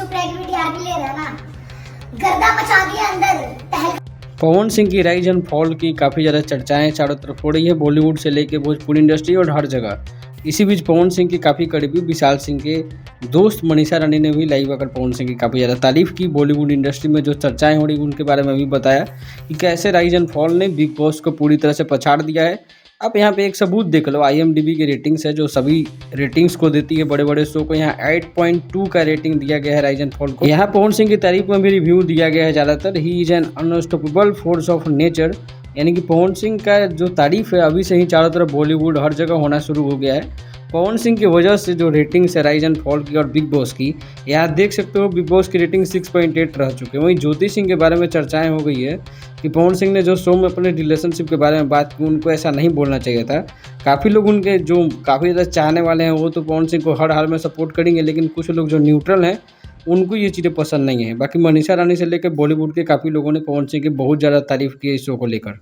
Pregnant आगे ले रहा ना, गर्दा मचा दिया अंदर टहल। पवन सिंह की राइज एंड फॉल की काफ़ी ज़्यादा चर्चाएं चारों तरफ हो रही है, बॉलीवुड से लेके भोजपुरी इंडस्ट्री और हर जगह। इसी बीच पवन सिंह की काफ़ी करीबी विशाल सिंह के दोस्त मनीषा रानी ने भी लाइव आकर पवन सिंह की काफ़ी ज़्यादा तारीफ की। बॉलीवुड इंडस्ट्री में जो चर्चाएं हो रही उनके बारे में भी बताया कि कैसे राइज एंड फॉल ने बिग बॉस को पूरी तरह से पछाड़ दिया है। आप यहाँ पे एक सबूत देख लो, IMDb की रेटिंग्स है जो सभी रेटिंग्स को देती है बड़े बड़े शो को। यहाँ 8.2 का रेटिंग दिया गया है राइज एंड फॉल को। यहाँ पवन सिंह की तारीफ में भी रिव्यू दिया गया है ज़्यादातर, he is an unstoppable force of nature. यानी कि पवन सिंह का जो तारीफ है अभी से ही चारों तरफ बॉलीवुड हर जगह होना शुरू हो गया है। पवन सिंह की वजह से जो रेटिंग्स है राइज एंड फॉल की और बिग बॉस की, यहाँ देख सकते हो बिग बॉस की रेटिंग 6.8 रह चुके हैं। वहीं ज्योति सिंह के बारे में चर्चाएं हो गई है कि पवन सिंह ने जो शो में अपने रिलेशनशिप के बारे में बात की, उनको ऐसा नहीं बोलना चाहिए था। काफ़ी लोग उनके जो काफ़ी ज़्यादा चाहने वाले हैं वो तो पवन सिंह को हर हाल में सपोर्ट करेंगे, लेकिन कुछ लोग जो न्यूट्रल हैं उनको ये चीज़ें पसंद नहीं है। बाकी मनीषा रानी से लेकर बॉलीवुड के काफ़ी लोगों ने पवन सिंह की बहुत ज़्यादा तारीफ की है इस शो को लेकर।